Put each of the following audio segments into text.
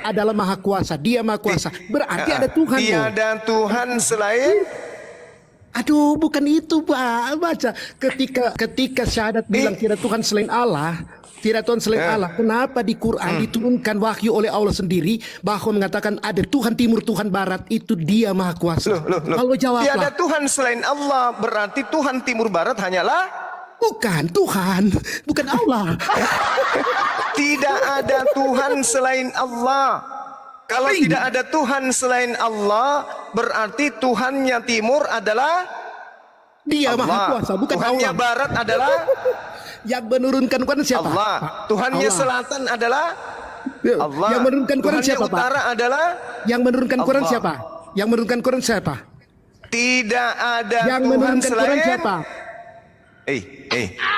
adalah maha kuasa, dia maha kuasa. Berarti ada Tuhan. Tiada Tuhan selain. Aduh, bukan itu, Pak. Baca ketika syahadat bilang tidak Tuhan selain Allah, tidak Tuhan selain Allah. Kenapa di Quran diturunkan wahyu oleh Allah sendiri bahwa mengatakan ada Tuhan timur, Tuhan barat, itu dia maha kuasa. Kalau jawablah, Tiada Tuhan selain Allah, berarti Tuhan timur barat hanyalah bukan Tuhan, bukan Allah. tidak ada Tuhan selain Allah. Kalau tidak ada Tuhan selain Allah, berarti Tuhannya timur adalah Dia Allah. maha kuasa, bukan Tuhannya Allah. barat adalah Yang menurunkan Quran siapa? Allah. Tuhannya Allah. selatan adalah Allah. Yang menurunkan Quran Tuhannya siapa, Pak? utara adalah Yang menurunkan Quran Allah. siapa? Yang menurunkan Quran siapa? tidak ada Yang Tuhan menurunkan Quran selain. siapa?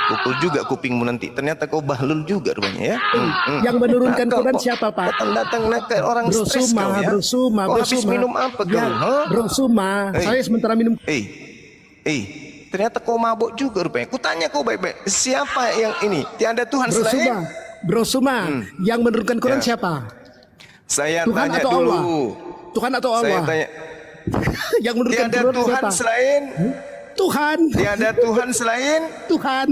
Pukul juga kupingmu nanti. Ternyata kau bahlul juga rupanya ya. Yang menurunkan Quran siapa, Pak? Datang ke orang Bro stres Suma, kau ya. Bro Suma, Kau Bro habis Suma. minum apa kau? Ya, Bro Suma, saya sementara minum. Ternyata kau mabuk juga rupanya. Kutanya kau baik-baik. Siapa yang ini? Tiada Tuhan Bro Suma, selain. Bro Suma, yang menurunkan Quran Ya. siapa? Saya Tuhan tanya atau dulu. Allah? Tuhan atau Saya Allah? tanya. Yang menurunkan Tiada Quran Tuhan siapa? selain. Tuhan. Tiada Tuhan selain. Tuhan.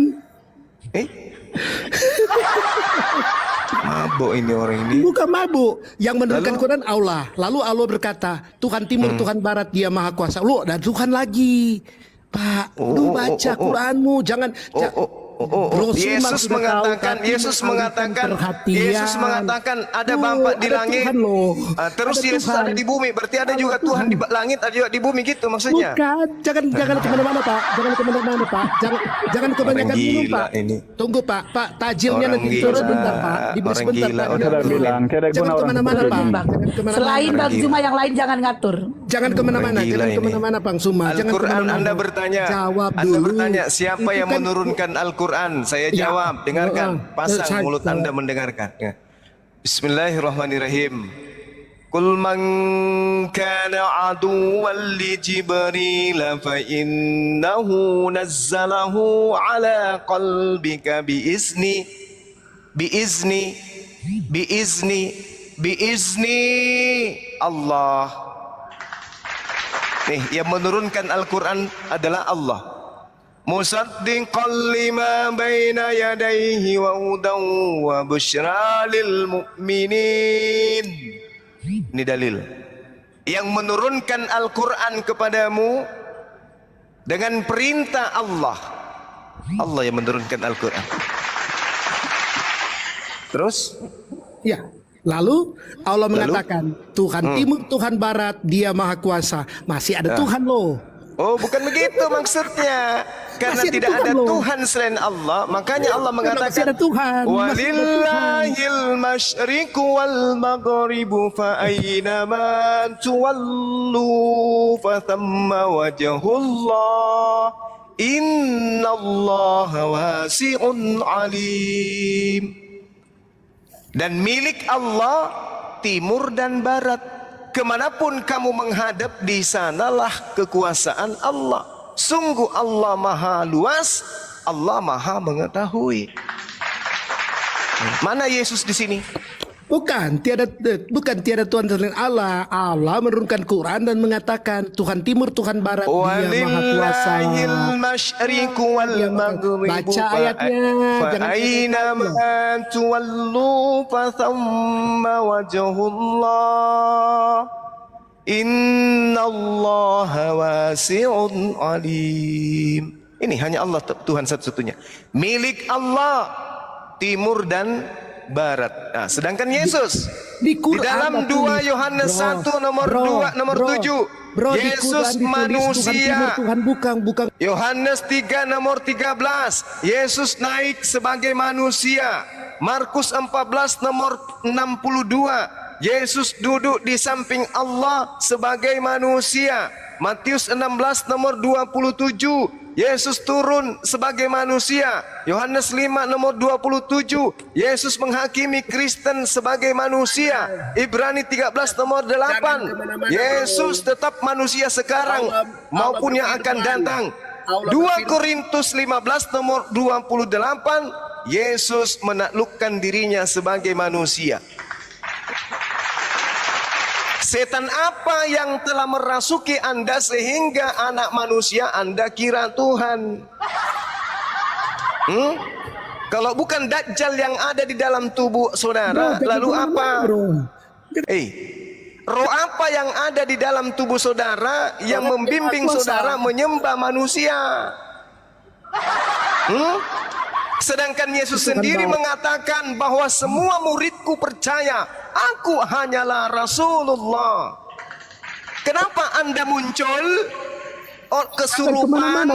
Mabuk ini orang ini. Bukan mabuk. Yang menurunkan Quran Allah. Lalu Allah berkata, Tuhan timur, Tuhan barat, dia maha kuasa. Lu dan Tuhan lagi. Pak, lu baca Quranmu. Jangan. Bro Suma Yesus sudah mengatakan, tahu, tapi Yesus mengatakan, perhatian. Yesus mengatakan ada Bapa di ada langit. Tuhan loh. Terus Ada Yesus Tuhan. ada di bumi. Berarti ada juga Tuhan di langit, ada juga di bumi gitu maksudnya. Bukan, jangan kemana-mana Pak, jangan kemana-mana Pak, jangan kebanyakan Orang minum gila Pak. ini. Tunggu Pak Tajilnya Orang nanti gila. turun bentar Pak, diberi Orang sebentar gila. Pak. Oh, saya bilang, kira-kira Jangan orang kemana-mana seperti Pak, ini. jangan kemana-mana. Selain Bang Suma yang lain jangan ngatur. Jangan kemana-mana, Orang gila jangan ini. kemana-mana Bang Suma. Jangan Al-Quran kemana-mana. Anda bertanya. Jawab Anda dulu. bertanya siapa Itu yang kan- menurunkan Al-Quran? Saya Ya. jawab. Dengarkan. Pasang Saya- mulut Anda mendengarkan. Ya. Bismillahirrahmanirrahim. Qul man kana aduwwan li Jibril fa innahu nazzalahu ala qalbika biizni Allah. Nih, yang menurunkan Al-Quran adalah Allah. Musaddiqan lima baina yadayhi wa hudan wa busyra lil mu'minin. Ini dalil. Yang menurunkan Al-Quran kepadamu dengan perintah Allah. Allah yang menurunkan Al-Quran. Terus? Ya. Lalu Allah mengatakan Tuhan timur, Tuhan barat, dia maha kuasa. Masih ada Tuhan loh. Oh, bukan begitu maksudnya. Karena Masih ada tidak Tuhan ada loh. Tuhan selain Allah, makanya Allah Masih mengatakan ada Tuhan. Masih ada Tuhan. walillahil masyriqu wal maghribu fa aina ma tuwallu fa thamma wajhullah innallaha wasi'un alim. Dan milik Allah timur dan barat. Kemanapun kamu menghadap, di sanalah kekuasaan Allah. Sungguh Allah maha luas, Allah maha mengetahui. Mana Yesus di sini? Bukan tiada Tuhan selain Allah. Allah menurunkan Quran dan mengatakan Tuhan timur, Tuhan barat, dia maha kuasa. Walillahil masyriqu wal maghribu Baca ayatnya, fa jangan aina ma tuwallu fa thamma wajhullah innallaha wasi'un alim. Ini hanya Allah Tuhan satu-satunya. Milik Allah timur dan barat. Nah, sedangkan Yesus Di di Quran dalam ada 2 tulis. Yohanes Bro, 1 nomor 2 nomor bro, 7. bro, di Quran Yesus ditulis Tuhan timur, manusia. Tuhan bukan. Yohanes 3 nomor 13. Yesus naik sebagai manusia. Markus 14 nomor 62. Yesus duduk di samping Allah sebagai manusia. Matius 16 nomor 27. Yesus turun sebagai manusia. Yohanes 5 nomor 27. Yesus menghakimi Kristen sebagai manusia. Ibrani 13 nomor 8. Yesus tetap manusia sekarang maupun yang akan datang. 2 Korintus 15 nomor 28. Yesus menaklukkan dirinya sebagai manusia. Setan apa yang telah merasuki Anda sehingga anak manusia Anda kira Tuhan? Kalau bukan Dajjal yang ada di dalam tubuh saudara, lalu apa? Roh apa yang ada di dalam tubuh saudara yang membimbing saudara menyembah manusia? Sedangkan Yesus sendiri mengatakan bahwa semua muridku percaya aku hanyalah Rasulullah. Kenapa Anda muncul kesurupan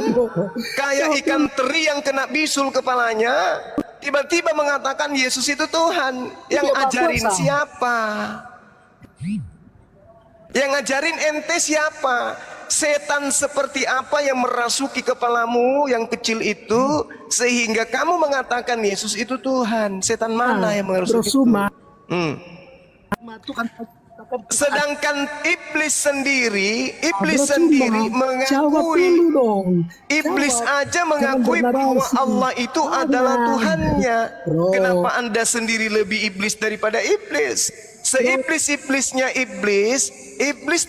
kayak ikan teri yang kena bisul kepalanya, tiba-tiba mengatakan Yesus itu Tuhan? Yang ajarin siapa? Yang ngajarin ente siapa? Setan seperti apa yang merasuki kepalamu yang kecil itu sehingga kamu mengatakan Yesus itu Tuhan? Setan mana yang merasuki itu? Sedangkan iblis sendiri mengakui, iblis aja mengakui bahwa Allah itu adalah Tuhannya. Kenapa Anda sendiri lebih iblis daripada iblis? Seiblis-iblisnya iblis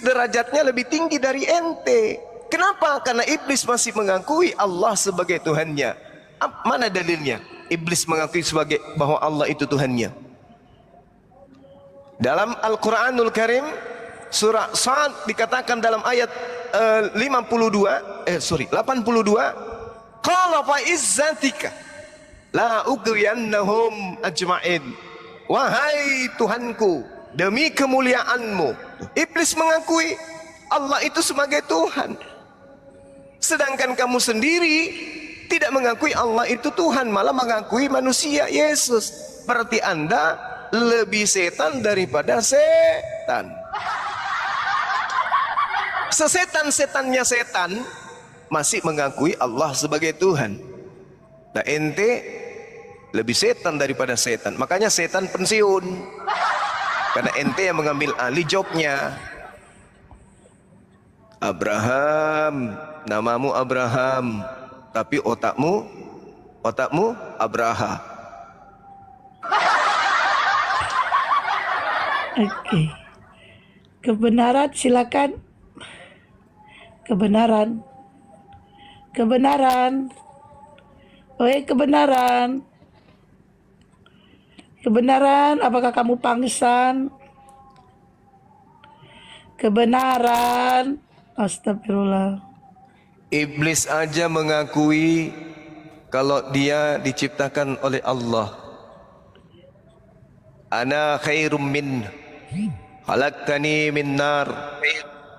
derajatnya lebih tinggi dari ente. Kenapa? Karena iblis masih mengakui Allah sebagai Tuhannya. Mana dalilnya? Iblis mengakui sebagai bahwa Allah itu Tuhannya. Dalam Al-Quranul Karim surah Sa'ad dikatakan dalam ayat 82, qala fa izzatika la ughwiyannahum ajma'in. Wahai Tuhanku, demi kemuliaanmu. Iblis mengakui Allah itu sebagai Tuhan. Sedangkan kamu sendiri tidak mengakui Allah itu Tuhan, malah mengakui manusia Yesus. Berarti Anda lebih setan daripada setan. Sesetan-setannya setan masih mengakui Allah sebagai Tuhan. Nah ente lebih setan daripada setan. Makanya setan pensiun, karena ente yang mengambil alih jobnya. Abraham, namamu Abraham, tapi otakmu Abraha. Oke. Kebenaran silakan. Kebenaran. Oi, kebenaran. Kebenaran, apakah kamu panggisan? Kebenaran. Astagfirullah. Iblis aja mengakui kalau dia diciptakan oleh Allah. Ana khairum min, khalaqtani min nar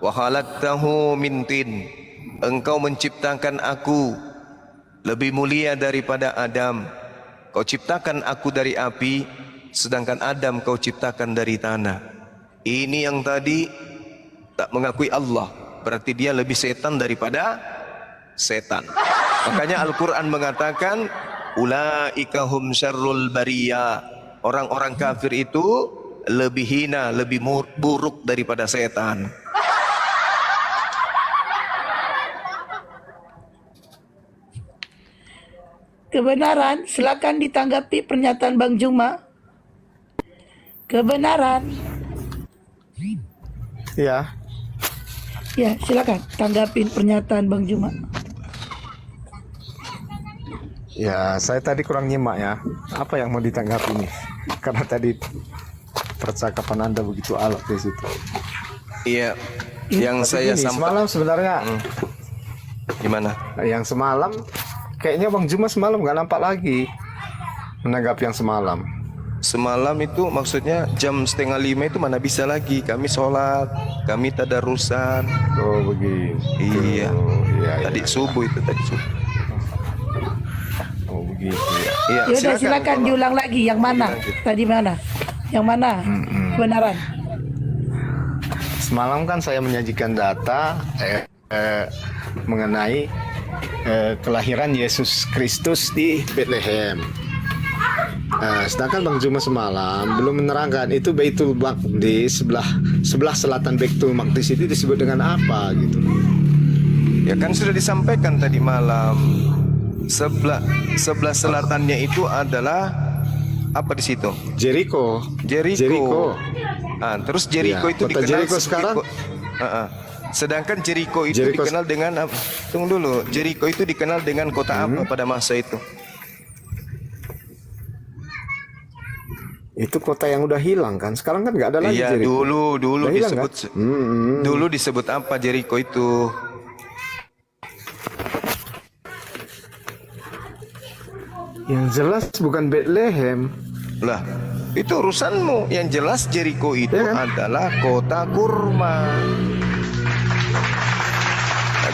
wa khalaqtahu min tin. Engkau menciptakan aku lebih mulia daripada Adam. Kau ciptakan aku dari api, sedangkan Adam kau ciptakan dari tanah. Ini yang tadi tak mengakui Allah, berarti dia lebih setan daripada setan. Makanya Al-Quran mengatakan ulaika hum syarrul bariyah. Orang-orang kafir itu lebih hina, lebih buruk daripada setan. Kebenaran, silakan ditanggapi pernyataan Bang Juma. Kebenaran. Ya. Ya, silakan tanggapin pernyataan Bang Juma. Ya, saya tadi kurang nyimak ya. Apa yang mau ditanggapi nih? Karena tadi percakapan Anda begitu alot di situ. Iya, yang saya sampaikan semalam sebenarnya. Gimana? Yang semalam kayaknya Bang Juma semalam nggak nampak lagi menanggapi yang semalam. Semalam itu maksudnya jam 4:30 itu mana bisa lagi. Kami sholat, kami tadarusan. Oh begitu. Iya. Iya, Tadi iya. subuh itu tadi subuh. Oh begitu ya. Iya. Yaudah silakan diulang lagi. Yang mana? Tadi mana? Yang mana? Kebenaran. Semalam kan saya menyajikan data mengenai kelahiran Yesus Kristus di Bethlehem. Sedangkan Bang Juma semalam belum menerangkan itu Baitul Maqdis sebelah selatan Baitul Maqdis itu disebut dengan apa gitu. Ya kan sudah disampaikan tadi malam. Sebelah selatannya itu adalah apa di situ? Jericho. Terus Jericho Iya, itu kota dikenal Jericho sebagai sekarang? sedangkan Jericho itu Jericho dikenal dengan apa? Tunggu dulu. Jericho itu dikenal dengan kota apa pada masa itu? Itu kota yang udah hilang kan? Sekarang kan nggak ada lagi Iya, Jericho. dulu Udah hilang, disebut kan? dulu disebut apa Jericho itu? Yang jelas bukan Bethlehem. Lah, itu urusanmu. Yang jelas Jericho itu Ya kan? adalah kota kurma.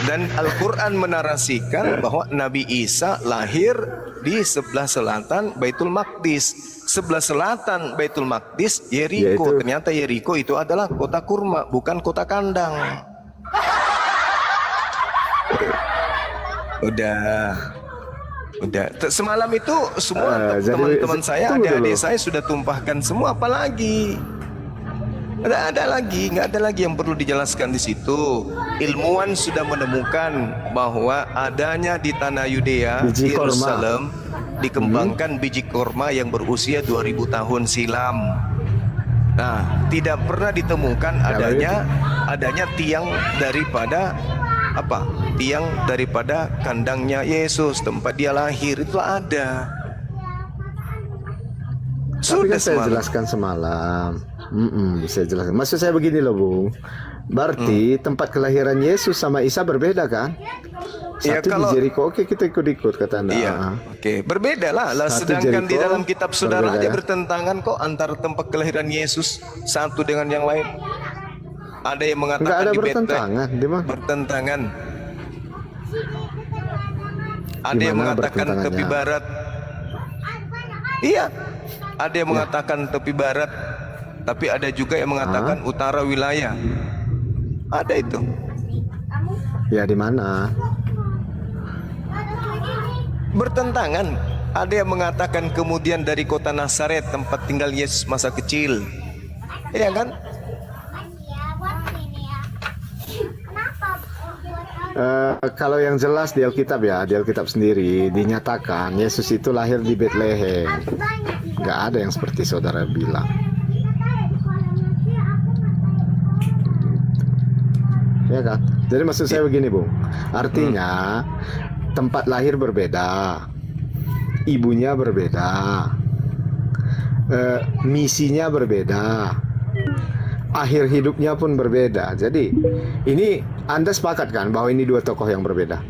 Dan Al-Quran menarasikan bahwa Nabi Isa lahir di sebelah selatan Baitul Maqdis. Sebelah selatan Baitul Maqdis, Jericho. Yaitu- Ternyata Jericho itu adalah kota kurma, bukan kota kandang. Udah. Semalam itu semua jadi teman-teman saya, tunggu adik-adik dulu. saya sudah tumpahkan semua, apalagi nggak ada lagi yang perlu dijelaskan di situ. Ilmuwan sudah menemukan bahwa adanya di tanah Yudea, Biji korma. Yerusalem, dikembangkan biji korma yang berusia 2000 tahun silam. Nah, tidak pernah ditemukan adanya tiang daripada apa? Tiang daripada kandangnya Yesus, tempat dia lahir, itu ada. Tapi kan saya semalam. jelaskan semalam. Saya jelaskan. Maksud saya begini loh, Bung. Berarti tempat kelahiran Yesus sama Isa berbeda kan? Ya, Satu kalau- di Jericho, oke kita ikut-ikut kata Anda. Iya, oke. Berbeda lah. Satu Sedangkan di Jericho, dalam kitab saudara berbeda aja ya. bertentangan kok antara tempat kelahiran Yesus satu dengan yang lain. Ada yang Enggak mengatakan ada di Bethlehem. bertentangan, di mana? Bertentangan. Ada Di yang mana mengatakan tepi bertentangannya? barat. Iya. Ada yang mengatakan tepi barat, tapi ada juga yang mengatakan utara wilayah. Ada itu. Ya di mana? Bertentangan. Ada yang mengatakan kemudian dari kota Nazaret tempat tinggal Yesus masa kecil. Iya kan? Kalau yang jelas di Alkitab ya, di Alkitab sendiri dinyatakan Yesus itu lahir di Bethlehem. Nggak ada yang seperti saudara bilang. Ya kan? Jadi maksud saya begini, Bung. Artinya tempat lahir berbeda, ibunya berbeda, misinya berbeda, akhir hidupnya pun berbeda. Jadi ini Anda sepakat kan bahwa ini dua tokoh yang berbeda?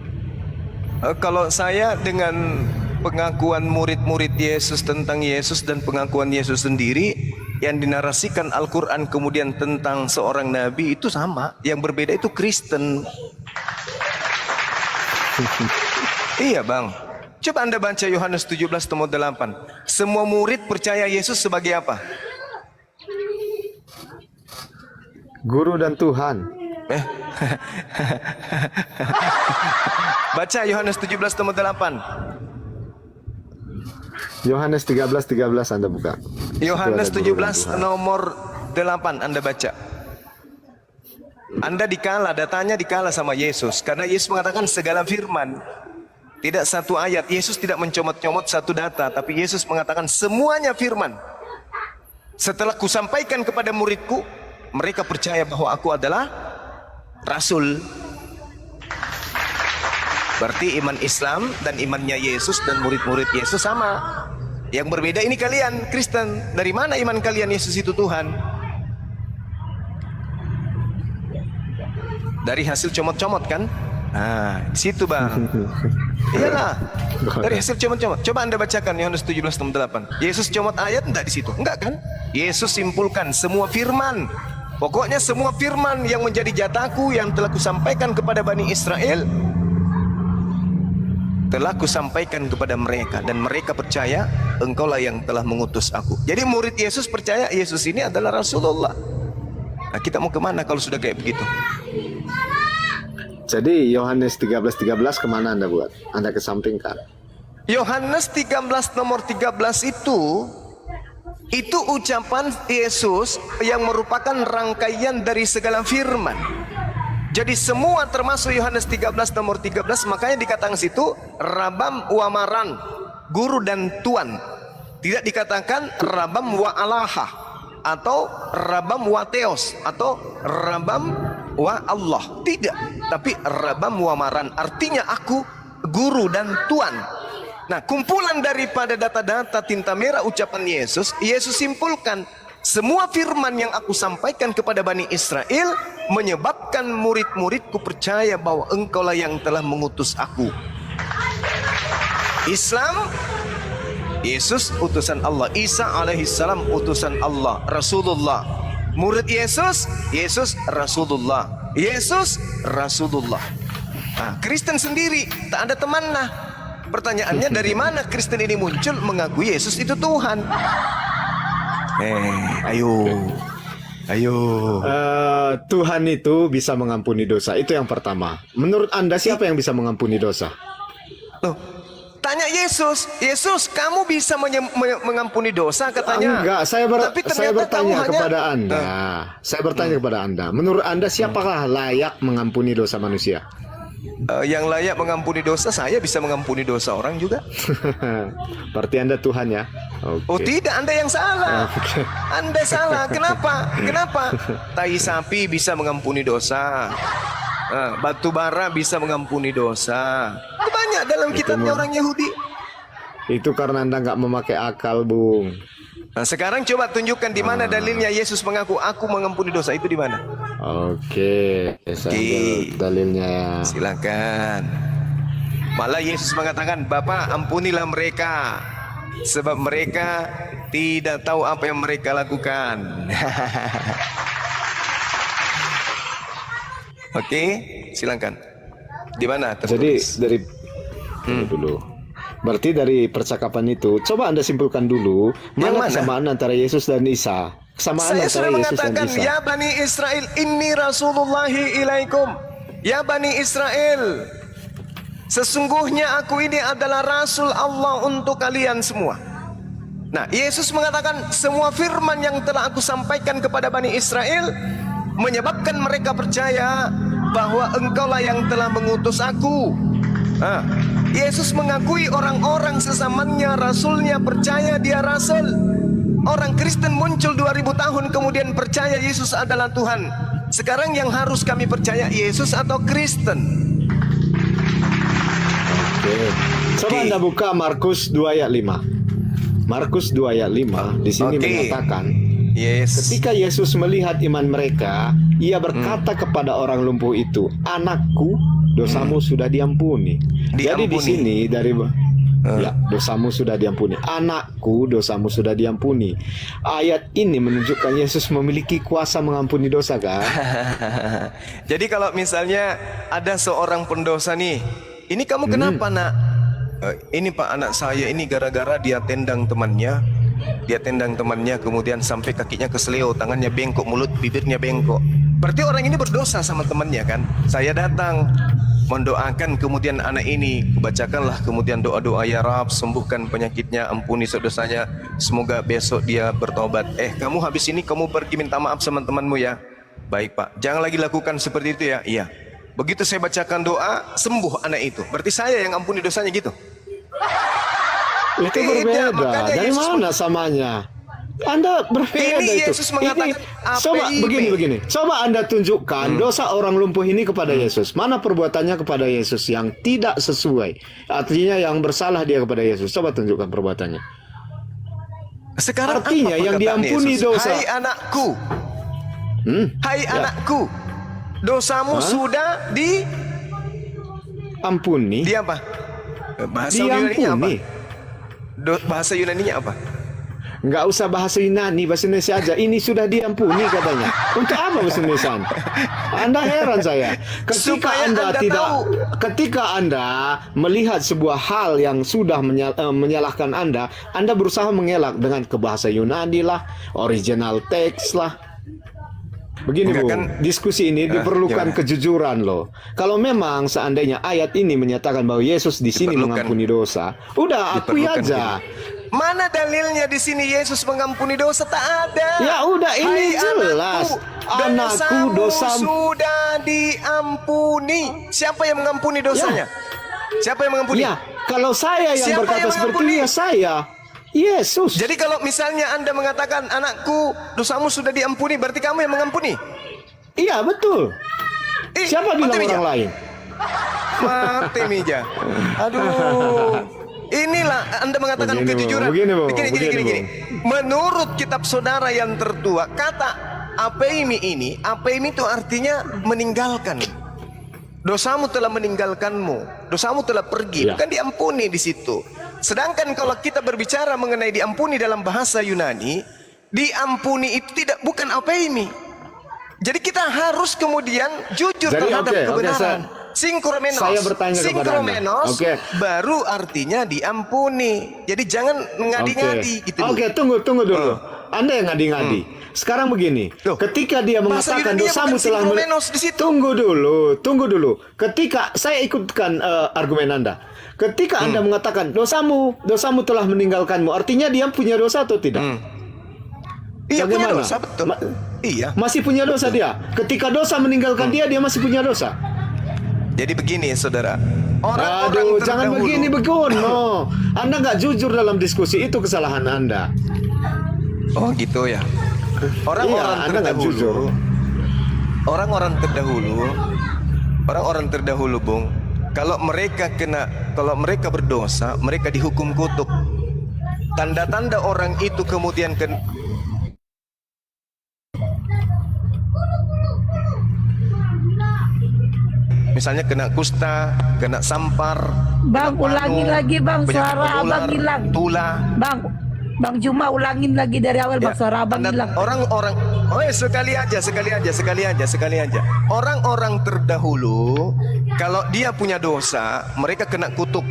Kalau saya dengan pengakuan murid-murid Yesus tentang Yesus dan pengakuan Yesus sendiri yang dinarasikan Al-Quran kemudian tentang seorang nabi itu sama. Yang berbeda itu Kristen. Iya bang. Coba Anda baca Yohanes 17 nomor 8. Semua murid percaya Yesus sebagai apa? Guru dan Tuhan. Baca Yohanes 17 nomor 8. Yohanes 13 Anda buka. Yohanes Itu ada guru dan 17 Tuhan. nomor 8 Anda baca. Anda dikala, datanya dikala sama Yesus. Karena Yesus mengatakan segala firman. Tidak satu ayat. Yesus tidak mencomot-comot satu data. Tapi Yesus mengatakan semuanya firman. Setelah kusampaikan kepada muridku, mereka percaya bahwa aku adalah Rasul. Berarti iman Islam dan imannya Yesus dan murid-murid Yesus sama. Yang berbeda ini kalian Kristen. Dari mana iman kalian Yesus itu Tuhan? Dari hasil comot-comot kan? Nah, di situ bang. Iyalah. Dari hasil comot-comot. Coba Anda bacakan Yohanes 17 nomor 8. Yesus comot ayat enggak di situ? Enggak kan? Yesus simpulkan semua firman. Pokoknya semua firman yang menjadi jataku yang telah kusampaikan kepada Bani Israel telah kusampaikan kepada mereka dan mereka percaya engkaulah yang telah mengutus aku. Jadi murid Yesus percaya Yesus ini adalah Rasulullah. Nah, kita mau kemana kalau sudah kayak begitu? Jadi Yohanes 13 kemana Anda buat? Anda kesampingkan. Yohanes 13 nomor 13 itu ucapan Yesus yang merupakan rangkaian dari segala firman. Jadi semua termasuk Yohanes 13 nomor 13, makanya dikatakan situ Rabam wa Maran, guru dan tuan. Tidak dikatakan Rabam wa Alaha, atau Rabam wa Theos atau Rabam wa Allah. Tidak, tapi Rabam wa Maran, artinya aku guru dan tuan. Nah, kumpulan daripada data-data tinta merah ucapan Yesus, Yesus simpulkan semua firman yang aku sampaikan kepada Bani Israel menyebabkan murid-muridku percaya bahwa engkaulah yang telah mengutus aku. Islam, Yesus utusan Allah. Isa alaihissalam utusan Allah, Rasulullah. Murid Yesus, Yesus Rasulullah. Yesus Rasulullah. Nah, Kristen sendiri tak ada temannya. Pertanyaannya, dari mana Kristen ini muncul mengakui Yesus itu Tuhan? Ayo. Tuhan itu bisa mengampuni dosa. Itu yang pertama. Menurut Anda siapa yang bisa mengampuni dosa? Loh, tanya Yesus. Yesus, kamu bisa mengampuni dosa katanya. Enggak, saya bertanya kamu kepada Anda. Saya bertanya kepada Anda. Menurut Anda siapakah layak mengampuni dosa manusia? Yang layak mengampuni dosa, saya bisa mengampuni dosa orang juga. Berarti Anda Tuhan ya? Okay. Oh tidak, Anda yang salah. Okay. Anda salah. Kenapa? Tai sapi bisa mengampuni dosa. Batu bara bisa mengampuni dosa. Itu banyak dalam kitabnya orang Yahudi. Itu karena Anda nggak memakai akal, Bung. Nah, sekarang coba tunjukkan di mana dalilnya Yesus mengaku aku mengampuni dosa, itu di mana? Oke, saya ambil dalilnya ya. Silakan. Malah Yesus mengatakan, Bapa ampunilah mereka, sebab mereka tidak tahu apa yang mereka lakukan. Oke, silakan. Di mana tertulis? Jadi dari dulu. Berarti dari percakapan itu, coba Anda simpulkan dulu mana kesamaan antara Yesus dan Isa. Kesamaan Saya antara sudah Yesus dan mengatakan, Isa. ya Bani Israel, inni rasulullahi ilaikum. Ya Bani Israel, sesungguhnya aku ini adalah Rasul Allah untuk kalian semua. Nah, Yesus mengatakan semua firman yang telah aku sampaikan kepada Bani Israel menyebabkan mereka percaya bahwa engkaulah yang telah mengutus aku. Yesus mengakui orang-orang sesamanya, rasulnya, percaya dia rasul. Orang Kristen muncul 2000 tahun kemudian percaya Yesus adalah Tuhan. Sekarang yang harus kami percaya, Yesus atau Kristen? Oke. Coba Anda buka Markus 2 ayat 5. Markus 2 ayat 5 di sini mengatakan, ketika Yesus melihat iman mereka, ia berkata kepada orang lumpuh itu, anakku, dosamu sudah diampuni. Jadi di sini dari ya, dosamu sudah diampuni. Anakku, dosamu sudah diampuni. Ayat ini menunjukkan Yesus memiliki kuasa mengampuni dosa, kan? Jadi kalau misalnya ada seorang pendosa nih, ini kamu kenapa nak? Ini Pak, anak saya ini gara-gara dia tendang temannya. Dia tendang temannya kemudian sampai kakinya keseleo, tangannya bengkok, mulut bibirnya bengkok. Berarti orang ini berdosa sama temannya kan? Saya datang mendoakan kemudian anak ini, bacakanlah kemudian doa-doa, ya Rab, sembuhkan penyakitnya, ampuni dosanya, semoga besok dia bertobat. Kamu habis ini kamu pergi minta maaf sama temanmu ya. Baik Pak, jangan lagi lakukan seperti itu ya. Iya. Begitu saya bacakan doa, sembuh anak itu. Berarti saya yang ampuni dosanya gitu. Itu berbeda. Dari mana samanya? Anda berbeda ini itu. Yesus mengatakan Coba begini. Coba Anda tunjukkan dosa orang lumpuh ini kepada Yesus. Mana perbuatannya kepada Yesus yang tidak sesuai? Artinya yang bersalah dia kepada Yesus. Coba tunjukkan perbuatannya. Sekarang artinya apa yang diampuni Yesus? dosa. Hai anakku. Hai anakku. Dosamu sudah ampuni. Dia apa? Bahasa Yunaninya apa? Bahasa Yunaninya apa? Nggak usah bahasa Yunani, bahasa Indonesia aja. Ini sudah diampuni katanya. Untuk apa bahasa Indonesia? Anda heran saya. Ketika Anda melihat sebuah hal yang sudah menyalahkan Anda berusaha mengelak dengan ke bahasa Yunani lah, original text lah. Begini Bu, diskusi ini diperlukan kejujuran loh. Kalau memang seandainya ayat ini menyatakan bahwa Yesus di sini mengampuni dosa, udah akui aja. Mana dalilnya di sini Yesus mengampuni dosa? Tak ada. Ya udah, ini jelas. Anakku, dosamu sudah diampuni. Siapa yang mengampuni dosanya? Siapa yang mengampuni? Ya, kalau saya yang berkata seperti ini, ya saya. Yesus. Jadi kalau misalnya Anda mengatakan anakku dosamu sudah diampuni, berarti kamu yang mengampuni. Iya, betul. Siapa bilang mati orang meja. lain? Mati meja. Aduh. Inilah Anda mengatakan Begini, kejujuran. Bung. Begini, Bung. Begini. Menurut kitab saudara yang tertua, kata apeimi itu artinya meninggalkan. Dosamu telah meninggalkanmu, dosamu telah pergi, Ya. bukan diampuni di situ. Sedangkan kalau kita berbicara mengenai diampuni dalam bahasa Yunani, diampuni itu bukan apeimi. Jadi kita harus kemudian jujur Jadi, terhadap oke, kebenaran. Sinkromenos. saya bertanya kepada Sinkromenos Anda. Oke. baru artinya diampuni. Jadi jangan ngadi-ngadi gitu. Oke, tunggu dulu. Anda yang ngadi-ngadi. Sekarang begini, Loh, ketika dia bahasa mengatakan Yunani dosamu bukan telah sinkromenos di situ. Tunggu dulu. Ketika saya ikutkan argumen Anda. Ketika Anda mengatakan dosamu telah meninggalkanmu, artinya dia punya dosa atau tidak? Iya punya Bagaimana? dosa betul. Iya. Masih punya dosa dia. Ketika dosa meninggalkan dia masih punya dosa. Jadi begini saudara. Aduh, jangan begini begono. Anda nggak jujur dalam diskusi, itu kesalahan Anda. Oh gitu ya. Orang-orang Anda nggak jujur. Orang-orang terdahulu, Bung. Kalau mereka berdosa, mereka dihukum kutuk. Tanda-tanda orang itu kemudian misalnya kena kusta, kena sampar, Bang, kena ulangin panu, lagi Bang, penyakit suara menular, Abang hilang. tulah. Bang Juma ulangin lagi dari awal Bang, suara Abang Tanda- hilang. Orang-orang, sekali aja. Orang-orang terdahulu, kalau dia punya dosa, mereka kena kutuk.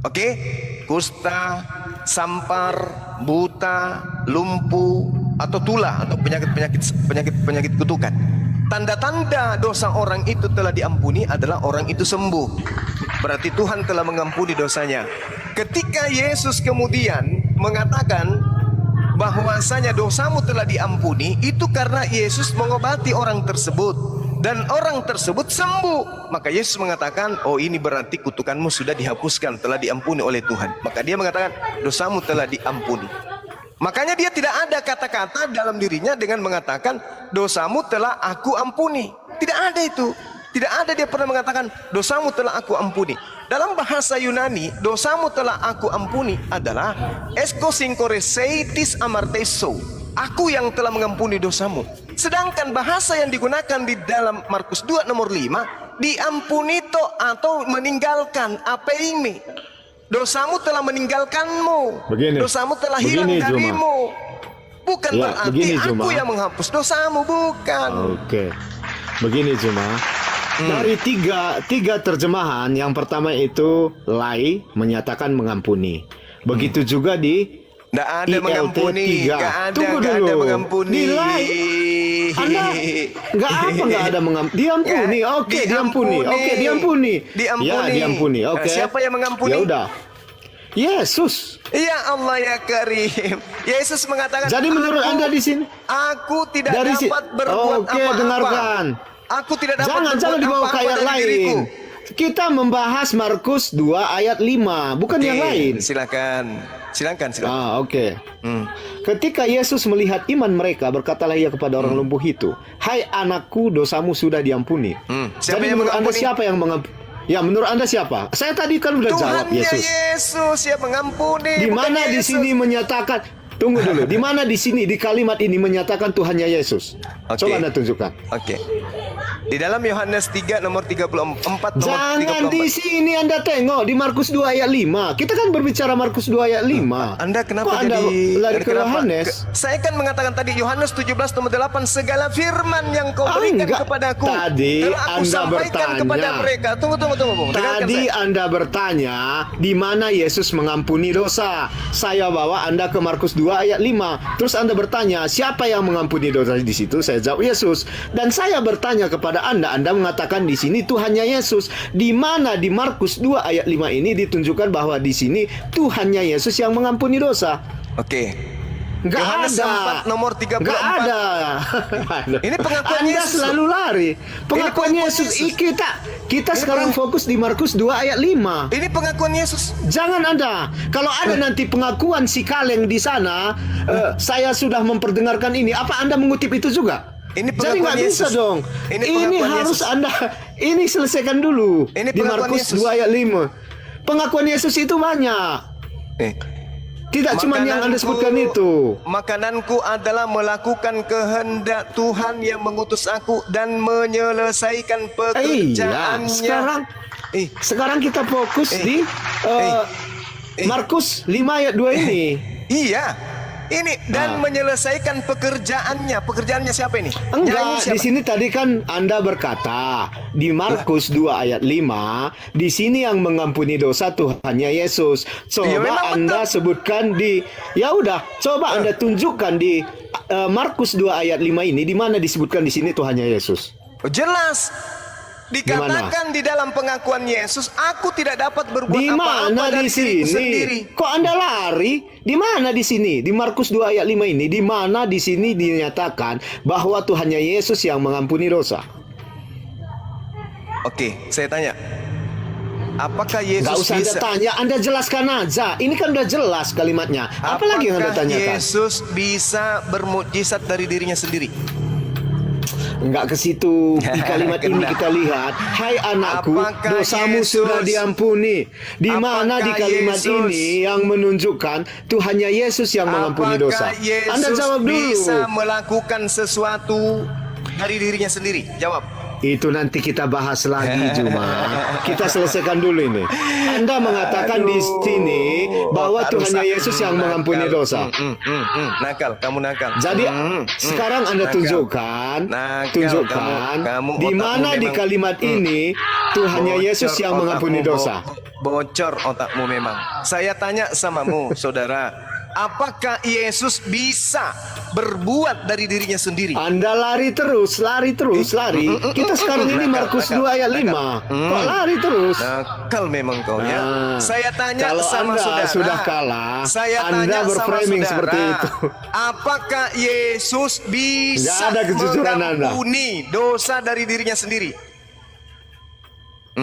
Oke? Kusta, sampar, buta, lumpuh, atau tulah, atau penyakit kutukan. Tanda-tanda dosa orang itu telah diampuni adalah orang itu sembuh. Berarti Tuhan telah mengampuni dosanya. Ketika Yesus kemudian mengatakan bahwasanya dosamu telah diampuni, itu karena Yesus mengobati orang tersebut dan orang tersebut sembuh. Maka Yesus mengatakan, oh ini berarti kutukanmu sudah dihapuskan, telah diampuni oleh Tuhan. Maka dia mengatakan dosamu telah diampuni. Makanya dia tidak ada kata-kata dalam dirinya dengan mengatakan dosamu telah aku ampuni. Tidak ada itu. Tidak ada dia pernah mengatakan dosamu telah aku ampuni. Dalam bahasa Yunani, dosamu telah aku ampuni adalah esko synkoreseitis amarteso. Aku yang telah mengampuni dosamu. Sedangkan bahasa yang digunakan di dalam Markus 2 nomor 5, diampuni to atau meninggalkan apeimi. Dosamu telah meninggalkanmu. Begini. Dosamu telah hilang Begini, Juma. darimu. Bukan Ya, berarti begini, aku Juma. yang menghapus dosamu, bukan. Oke. Begini cuma dari tiga terjemahan, yang pertama itu lai, menyatakan mengampuni. Begitu juga di Nggak ada ILT mengampuni, 3. nggak ada, Tunggu nggak dulu. ada mengampuni. Di lai, Anda nggak ada mengampuni. Diampuni, oke, diampuni, oke, diampuni. Ya, diampuni, oke. Siapa yang mengampuni? Ya udah. Yesus. Ya Allah ya Karim. Yesus mengatakan. Jadi menurut Anda di sini? Aku tidak Dari dapat berbuat Oke, apa-apa. dengarkan. Aku tidak dapat Jangan berbuat dibawa ke apa-apa ayat dari lain. diriku. Kita membahas Markus 2 ayat 5, bukan yang lain. Silakan. Oke. Ketika Yesus melihat iman mereka, berkatalah ia kepada orang lumpuh itu, "Hai anakku, dosamu sudah diampuni." Siapa Jadi yang menurut Anda mengampuni? siapa yang mengampuni? Ya, menurut Anda siapa? Saya tadi kan udah jawab Tuhannya Yesus. Yesus yang mengampuni. Di bukan mana di Yesus. sini menyatakan? Tunggu dulu. Di mana di sini di kalimat ini menyatakan Tuhannya Yesus? Oke. Coba Anda tunjukkan. Oke. Di dalam Yohanes 3 nomor 34 nomor Jangan 34. di sini Anda tengok di Markus 2 ayat 5. Kita kan berbicara Markus 2 ayat 5. Anda kenapa Kok Anda jadi lari ke kenapa? Yohanes? Saya kan mengatakan tadi Yohanes 17 nomor 8, segala firman yang kau berikan Enggak. kepadaku Tadi telah aku Anda sampaikan bertanya. kepada mereka. Tunggu Bung. Dengarkan Tadi saya. Anda bertanya di mana Yesus mengampuni dosa. Saya bawa Anda ke Markus 2 ayat 5. Terus Anda bertanya, siapa yang mengampuni dosa di situ? Saya jawab Yesus. Dan saya bertanya kepada Anda mengatakan di sini Tuhannya Yesus. Di mana di Markus 2 ayat 5 ini ditunjukkan bahwa di sini Tuhannya Yesus yang mengampuni dosa. Oke. Nggak Yohanes ada. 4 nomor 34. Nggak ada. Ini pengakuan Anda Yesus. selalu lari. Pengakuan pengakuan Yesus. Yesus. Kita sekarang fokus di Markus 2 ayat 5. Ini pengakuan Yesus. Jangan Anda. Kalau ada nanti pengakuan si kaleng di sana, saya sudah memperdengarkan ini. Apa Anda mengutip itu juga? Ini Jadi pengakuan nggak bisa Yesus. dong. Ini Ini pengakuan harus Yesus. Anda. Ini selesaikan dulu. Ini Di pengakuan Markus Yesus. 2 ayat 5. Pengakuan Yesus itu banyak. Tidak cuma yang Anda sebutkan itu. Makananku adalah melakukan kehendak Tuhan yang mengutus aku dan menyelesaikan pekerjaannya. Sekarang kita fokus di Markus 5 ayat 2 ini. Iya. Ini dan menyelesaikan pekerjaannya. Pekerjaannya siapa ini? Nyanyi Enggak, siapa? di sini tadi kan Anda berkata di Markus 2 ayat 5, di sini yang mengampuni dosa Tuhannya Yesus. Ya, Coba memang Anda sebutkan di, ya udah, coba Anda tunjukkan di Markus 2 ayat 5 ini di mana disebutkan di sini Tuhannya Yesus. Jelas. Dikatakan di dalam pengakuan Yesus, aku tidak dapat berbuat Di apa-apa mana dari di diriku sini? sendiri. Kok Anda lari? Di mana di sini? Di Markus 2 ayat 5 ini, di mana di sini dinyatakan bahwa Tuhannya Yesus yang mengampuni dosa? Oke, saya tanya. Apakah Yesus Gak usah Anda bisa? tanya, Anda jelaskan aja. Ini kan udah jelas kalimatnya. Apalagi yang Anda Apakah tanyakan? Yesus bisa bermukjizat dari dirinya sendiri? Enggak ke situ. Di kalimat ini kita lihat, hai anakku, Apakah dosamu Yesus- sudah diampuni. Di mana di Apakah kalimat Yesus- ini yang menunjukkan Tuhannya Yesus yang mengampuni dosa? Apakah Yesus Anda jawab dulu. bisa melakukan sesuatu dari dirinya sendiri? Jawab. Itu nanti kita bahas lagi, Juma. Kita selesaikan dulu ini. Anda mengatakan di sini bahwa otak Tuhannya rusak. Yesus yang mengampuni Nakal. dosa. Nakal, kamu nakal. Jadi sekarang Anda Nakal. tunjukkan, Nakal, kamu di mana otakmu di memang- kalimat ini Tuhannya Bocor Yesus yang mengampuni otakmu, dosa. Bocor otakmu memang. Saya tanya samamu, saudara. Apakah Yesus bisa berbuat dari dirinya sendiri? Anda lari terus. Kita sekarang ini Markus 2 ayat 5. Kok lari terus? Nakal memang kau ya. Nah, Saya tanya kalau sama Anda saudara. sudah kalah, Saya Anda tanya sama berframing saudara, seperti itu. Apakah Yesus bisa Nggak ada kejujuran Anda. mengampuni dosa dari dirinya sendiri?